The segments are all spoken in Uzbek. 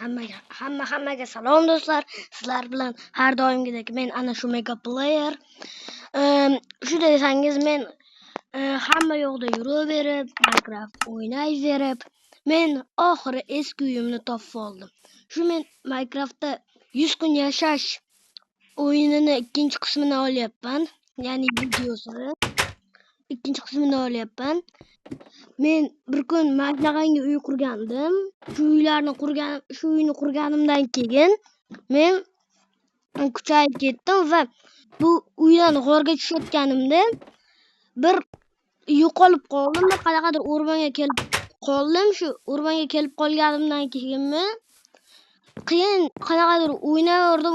Hammaga salom do'stlar. Sizlar bilan har doimgidek men ana shu mega player. Shu desangiz men hamma yoqda yuraverib, Minecraft o'ynayverib, men oxiri eski uyimni topib oldim. Shu men Minecraftda 100 kun yashash o'yinini ikkinchi qismini olyapman. Ya'ni videosini ikkinchi qismini olyapman. Men bir kun magnag'anga uy qurgandim. Shu uyni qurganimdan keyin men kuchayib ketdim va bu uydan g'orga tushayotganimda bir yo'qolib qoldim. Qanaqadir o'rmonga kelib qoldim. Shu o'rmonga kelib qolganimdan keyinmi qanaqadir o'ynaverdim.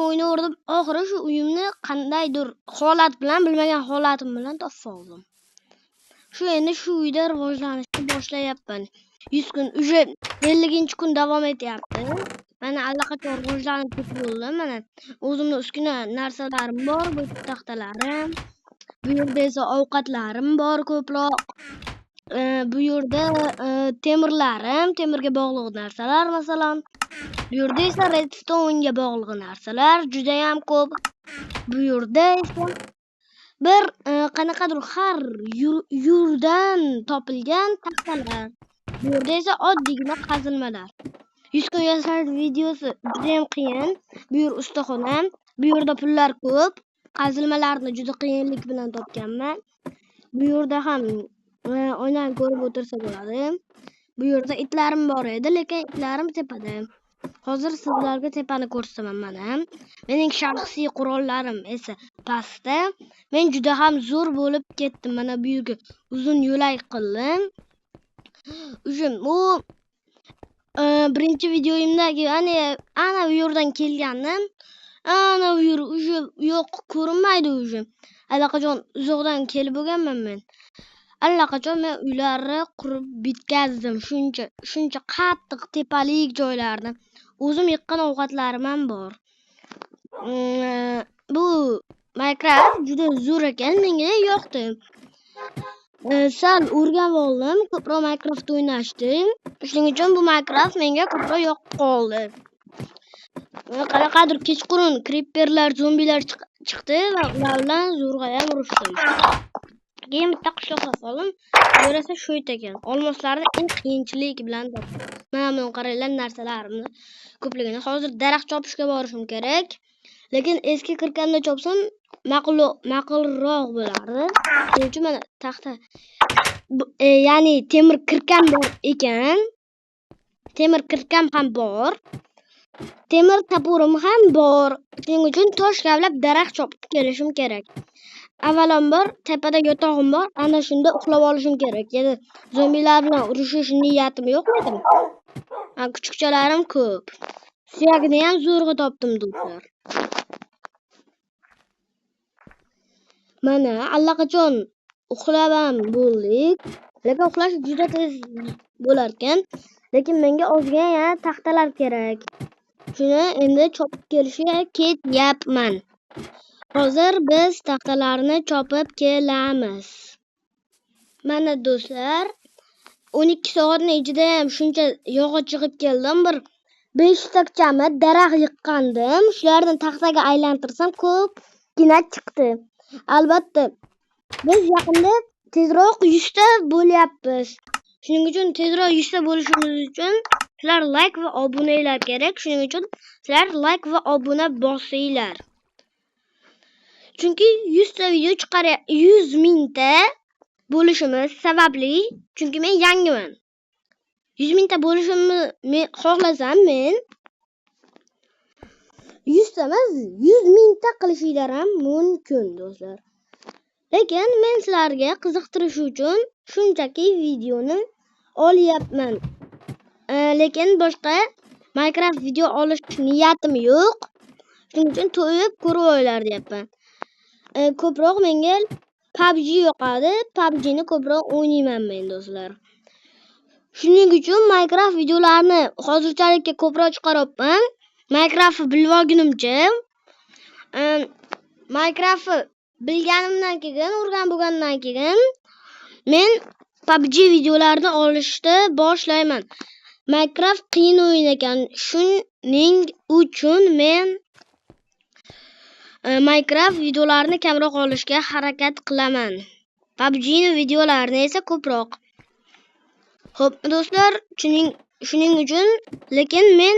Oxiri shu uyimni qandaydir holat bilan, bilmagan holatim bilan topib oldim. Shu endi shu uyda rivojlanishni boshlayapman. 100 kun, уже 50-kun davom etyapti. Mana allaqachon rivojlanib ketib bo'ldim. Mana o'zimning uskuna narsalarim bor, bu taxtalarim. Bu yerda esa ovqatlarim bor ko'proq. Bu yerda temirga bog'liq narsalar, masalan. Bu yerda esa redstone'ga bog'liq narsalar juda ham ko'p. Bu yerda esa bir qanaqadir har yurdan topilgan taxtalar. Bu yerda esa oddiygina qazilmalar. 100 kun yashash videosi juda ham qiyin. Bu yer ustaxonam. Bu yerda pullar ko'p. Qazilmalarni juda qiyinlik bilan topganman. Bu yerda ham oynan ko'rib o'tirsa bo'ladi. Bu yerda itlarim bor edi, lekin itlarim tepada. Hozir sizlarga tepani ko'rsataman mana. Mening shaxsiy qurollarim esa pastda. Men juda ham zo'r bo'lib ketdim. Mana bu yerga uzun yo'lak qildim. U birinchi videoyimdagi ana bu yerdan kelgandim. Ana bu yer yo'q, ko'rinmaydi уже. Allaqachon uzoqdan kelib bo'lganman men. Allaqachon men uylarni qurib bitkazdim. Shuncha qattiq tepalik joylarni o'zim yiqqan ovqatlarim ham bor. Bu Minecraft juda zo'r ekan, menga yoqdi. Sal o'rganib oldim, ko'proq Minecraft o'ynashdim. Shuning uchun bu Minecraft menga ko'proq yoqib qoldi. Qanaqadir kechqurun creeperlar, zombilar chiqdi va ular bilan zo'rg'a ham urushdim. Keyin bitta qishloqqa qoldim. Bu esa shu ekan. Olmoslarni eng qiyinchilik bilan topdim. Mana buni qaranglar, narsalarimni ko'pligini. Hozir daraxt chopishga borishim kerak. Lekin eski kirkamda chopsam ma'qulroq bo'lardi. Shuning uchun mana taxta ya'ni temir kirkam bor ekan. Temir kirkam ham bor. Temir tapurim ham bor. Shuning uchun tosh kavlab daraxt chopib kelishim kerak. Avvalambor tepada yotog'im bor. Ana shunda uxlab olishim kerak. Yana zombilar bilan urushish niyatim yo'q edi. Kuchukchalarim ko'p. Suyagini ham zo'rg'a topdim do'stlar. Mana allaqachon uxlab ham bo'ldik. Lekin uxlash juda tez bo'lar ekan. Lekin menga ozgina yana taxtalar kerak. Shuni endi chopib kelishga ketyapman. Hozir biz taxtalarni chopib kelamiz. Mana do'stlar, 12 soatning ichida ham shuncha yog'och yig'ib keldim. Bir 5 takchami daraxt yiqqandim. Shularni taxtaga aylantirsam ko'pgina chiqdi. Albatta, biz yaqinda tezroq 100 ta bo'lyapmiz. Shuning uchun tezroq 100 ta bo'lishimiz uchun sizlar like va obunalar kerak. Shuning uchun sizlar like va obuna bosinglar. Chunki 100 ta video 100 mingta bo'lishimiz sababli, chunki men yangiman. 100 mingta bo'lishimni xohlasam men 100 ta emas, 100 mingta qilishinglar ham mumkin do'stlar. Lekin men sizlarga qiziqtirish uchun shunchaki videoni olyapman. Lekin boshqa Minecraft video olish niyatim yo'q. Shuning uchun to'yib ko'rib o'ylar deyapman. Ko'proq menga PUBG yoqadi. PUBG ni ko'proq o'ynayman men do'stlar. Shuning uchun Minecraft videolarini hozirchalikka ko'proq chiqaryapman. Minecraft bilmagunimcha, Minecraft bilganimdan keyin, o'rganib bo'lgandan keyin men PUBG videolarini olishni boshlayman. Minecraft qiyin o'yin ekan. Shuning uchun men Minecraft videolarini kamroq olishga harakat qilaman. PUBG ning videolarini esa ko'proq. Xo'p, do'stlar, shuning uchun lekin men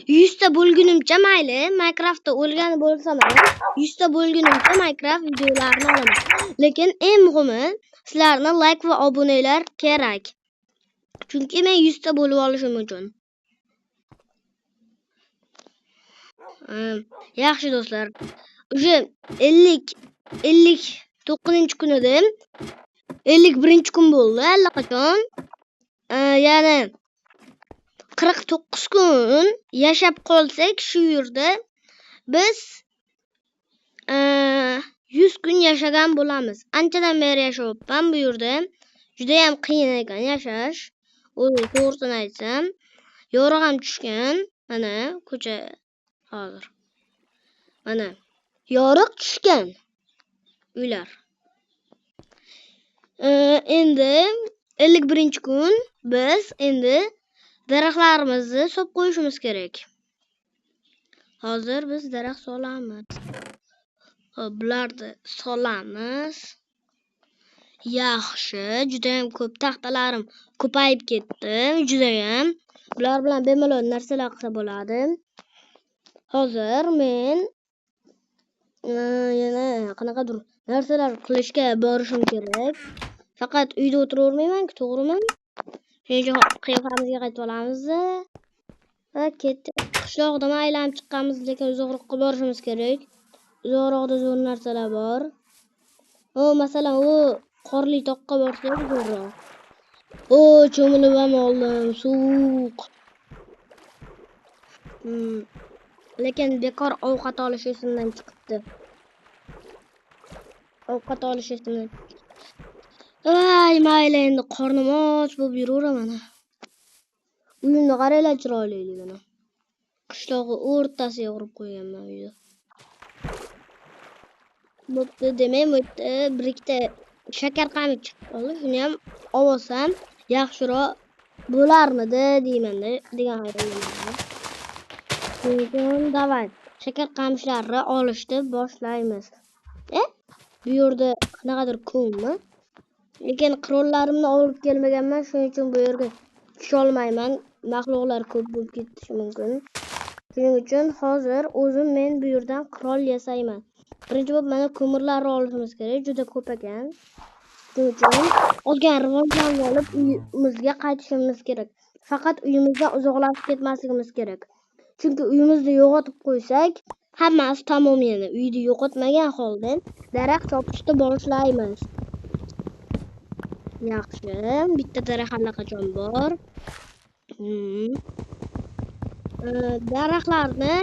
100 ta bo'lgunimcha mayli, Minecraftda o'lgan bo'lsam ham 100 ta bo'lgunimcha Minecraft videolarini olaman. Lekin eng muhimi sizlarning like va obunalar kerak. Chunki men 100 ta bo'lib olishim uchun. Yaxshi do'stlar. Уже 59-kun edi. 51-kun bo'ldi allaqachon. Ya'ni 49 kun yashab qolsak shu yerda biz 100 kun yashagan bo'lamiz. Anchadan beri yashayapman bu yerda. Juda ham qiyin ekan yashash. O'zim to'g'risini aytsam, yorug' ham tushgan. Mana ko'cha hozir. Mana yorug' tushgan uylar. Endi 51-kun biz endi daraxtlarimizni solib qo'yishimiz kerak. Hozir biz daraxt solamiz. Bularni solamiz. Yaxshi, juda ham ko'p taxtalarim ko'payib ketdi, juda ham. Bular bilan bemalol narsalar qilsa bo'ladi. Hozir men yana qanaqadir narsalar qilishga borishim kerak. Faqat uyda o'tiravermayman-ku, to'g'rimi? Shuning uchun qiyofamizga qaytib olamiz va ketdik. Qishloqdan aylanib chiqqanmiz, lekin uzoqroqqa borishimiz kerak. Uzoqroqda zo'r narsalar bor. Masalan, qorli toqqa borsak zo'rroq. Cho'milib ham oldim, sovuq. Lekin bekor ovqat olish esimdan chiqibdi. Ovqat olish esimdan. Mayli, endi qornim och bo'lib yuraveraman. Uyimni qaranglar chiroyliligini. Qishloqni o'rtasiga qurib qo'yganman uyni. Bo'pti, demak, bu yerda bir ikkita shakar qamir chiqib qoldi. Shuni ham olsam yaxshiroq bo'larmidi deyman-da, degan hayronman. Bugun davay shakar qamishlarni olishni boshlaymiz. Bu yerda qanaqadir ko'mmi? Lekin qirollarimni olib kelmaganman, shuning uchun bu yerga tusha olmayman. Mahluqlar ko'p bo'lib ketishi mumkin. Shuning uchun hozir o'zim men bu yerdan qirol yasayman. Birinchi bo'lib mana ko'mirlarni olishimiz kerak, juda ko'p ekan. Shuning uchun olgan rivojlanib olib uyimizga qaytishimiz kerak. Faqat uyimizdan uzoqlashib ketmasligimiz kerak. Chunki uyimizni yo'qotib qo'ysak, hammasi tamom yana. Uyni yo'qotmagan holda daraxt chopishni boshlaymiz. Yaxshi, bitta daraxt allaqachon bor. Daraxtlarni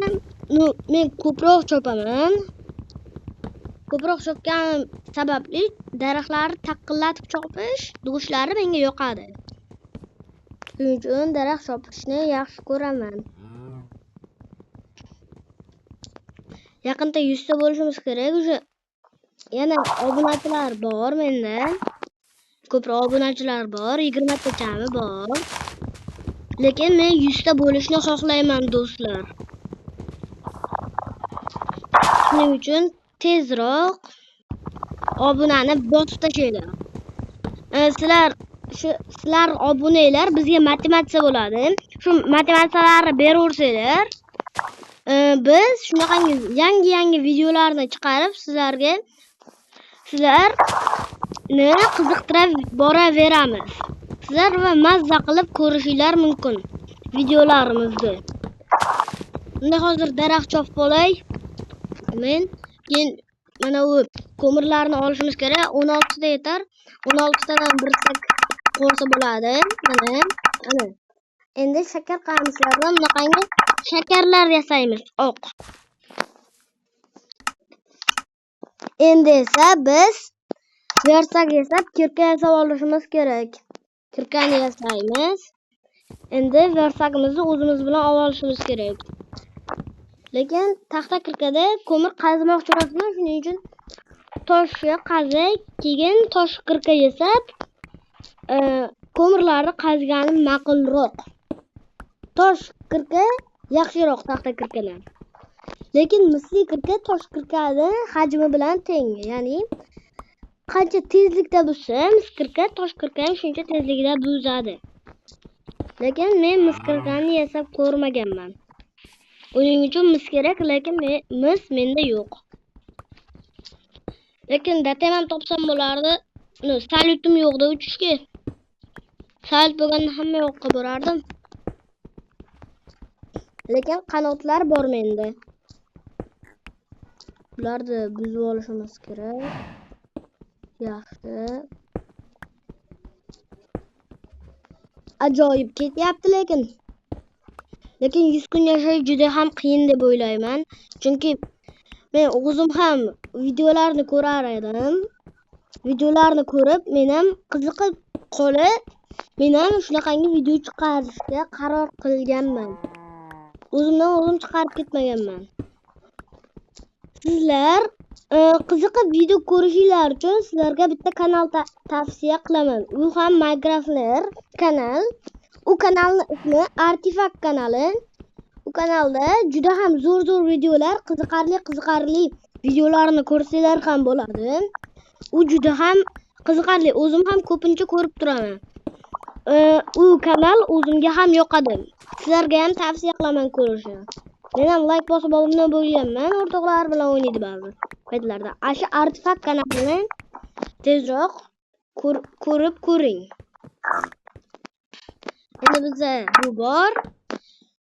men ko'proq chopaman. Ko'proq chopganim sababli daraxtlarni taqillatib chopish dug'ishlari menga yoqadi. Shuning uchun daraxt chopishni yaxshi ko'raman. Yaqinda 100 ta bo'lishimiz kerak. Yana obunachilar bor menda. Ko'proq obunachilar bor, 20 ta chami bor. Lekin men 100 ta bo'lishni xohlayman, do'stlar. Shuning uchun tezroq obunani bosib tashlaylar. Sizlar obunalar bizga motivatsiya bo'ladi. Shu motivatsiyalarni beraversanglar, biz shunaqangi yangi videolarni chiqarib sizlarni qiziqtirib boraveramiz. Sizlar va mazza qilib ko'rishinglar mumkin videolarimizni. Unda hozir daraxt chopib olay. Men keyin mana bu ko'mirlarni olishimiz kerak. 16 ta yetar. 16 tadan bir sak qo'ysa bo'ladi. Mana. Endi shakar qamishlardan bunaqangi shakarlar yasaymiz, oq. Endi esa biz versak yasab, kirka yasab olishimiz kerak. Kirkani yasaymiz. Endi versagimizni o'zimiz bilan olishimiz kerak. Lekin taxta kirkada ko'mir qazimoqchi emasman, shuning uchun toshga qazib, keyin tosh kirka yasab, ko'mirlarni qazganim ma'qulroq. tosh kirka yaxshiroq taxta kirkadan. Lekin misli kirka tosh kirkani hajmi bilan teng. Ya'ni qancha tezlikda buzsa, mis kirka tosh kirka ham shuncha tezlikda buzadi. Lekin men mis kirkani yasab ko'rmaganman. Uning uchun mis kerak, lekin mis menda yo'q. Lekin datam ham topsam bo'lardi. Salyutim yo'qda uchishga. Salyut bo'lganda hamma yoqqa borardim. Lekin qanotlar bor menda. Bularni buzib olishimiz kerak. Yaxshi. Ajoyib ketyapti lekin 100 kun yashash juda ham qiyin deb o'ylayman. Chunki men o'zim ham videolarni ko'rar edim. Videolarni ko'rib, men ham qiziqib qolib, men ham shunaqangi video chiqarishga qaror qilganman. O'zimdan o'zim chiqarib ketmaganman. Sizlar qiziqib video ko'rishinglar uchun sizlarga bitta kanal tavsiya qilaman. U ham Minecraftler kanal. U kanalning ismi Artifact kanali. U kanalda juda ham zo'r videolar, qiziqarli videolarni ko'rsanglar ham bo'ladi. U juda ham qiziqarli. O'zim ham ko'pincha ko'rib turaman. U kanal o'zimga ham yoqadi. Sizlarga ham tavsiya qilaman ko'rishni. Men ham like bosib obuna bo'lganman. O'rtoqlar bilan o'ynaydi ba'zi paytlarda. Shu Artifact kanalini tezroq ko'rib ko'ring. Endi bizda bu bor.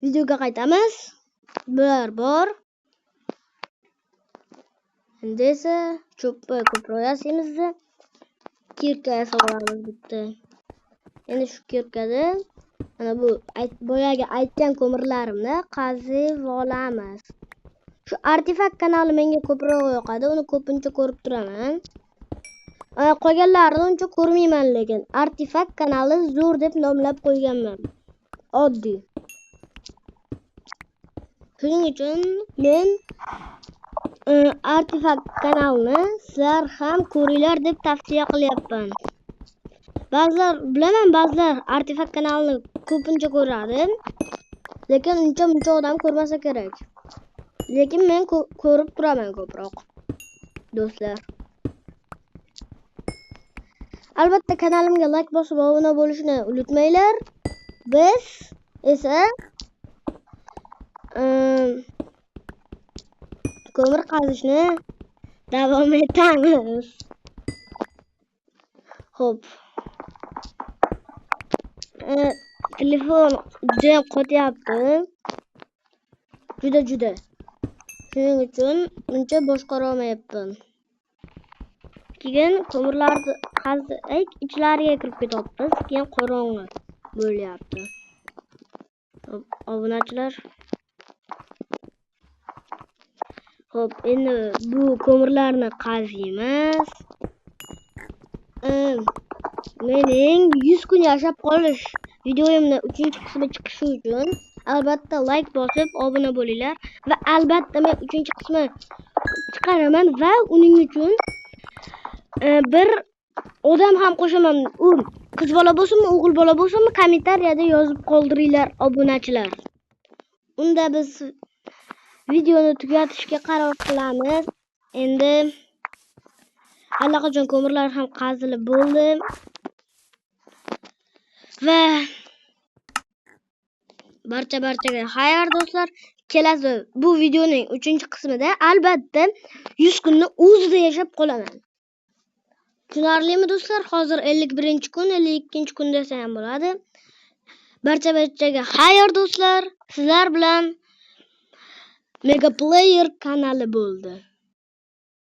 Videoga qaytamiz. Bular bor. Endi esa cho'pni ko'proq yasaymiz. Kirka yasaveramiz bitta. Endi shu kirkada mana bu boyaga aytgan ko'mirlarimni qazib olamiz. Shu Artifact kanali menga ko'proq yoqadi. Uni ko'pincha ko'rib turaman. Qolganlarini uncha ko'rmayman, lekin Artifact kanali zo'r deb nomlab qo'yganman. Oddiy. Shuning uchun men Artifact kanalini sizlar ham ko'ringlar deb tavsiya qilyapman. Ba'zilar bilaman, ba'zilar Artifact kanalini ko'pincha ko'radi. Lekin uncha odam ko'rmasa kerak. Lekin men ko'rib turaman ko'proq. Do'stlar. Albatta kanalimga like bosib obuna bo'lishni unutmanglar. Biz esa ko'mir qazishni davom etamiz. Xo'p. Telefon juda qotyapti. Juda. Shuning uchun uncha boshqara olmayapman. Keyin ko'mirlarni qazib, ichlariga kirib ketyapmiz. Keyin qorong'i bo'lyapti. Obunachilar. Xo'p, endi bu ko'mirlarni qaziymiz. Mening 100 kun yashab qolish videoyimning 3-qismi chiqishi uchun albatta like bosib obuna bo'linglar va albatta men 3-qismi chiqaraman va uning uchun bir odam ham qo'shaman. U qiz bola bo'lsinmi, o'g'il bola bo'lsinmi, kommentariyada yozib qoldiringlar obunachilar. Unda biz videoni tugatishga qaror qilamiz. Endi allaqachon ko'mirlar ham qazilib bo'ldi. Va barchaga xayr do'stlar. Kelasi bu videoning 3-qismida albatta 100 kunni o'zida yashab qolaman. Tushunarlimi do'stlar? Hozir 51-kun, 52-kun desa ham bo'ladi. Barchaga xayr do'stlar. Sizlar bilan Mega Player kanali bo'ldi.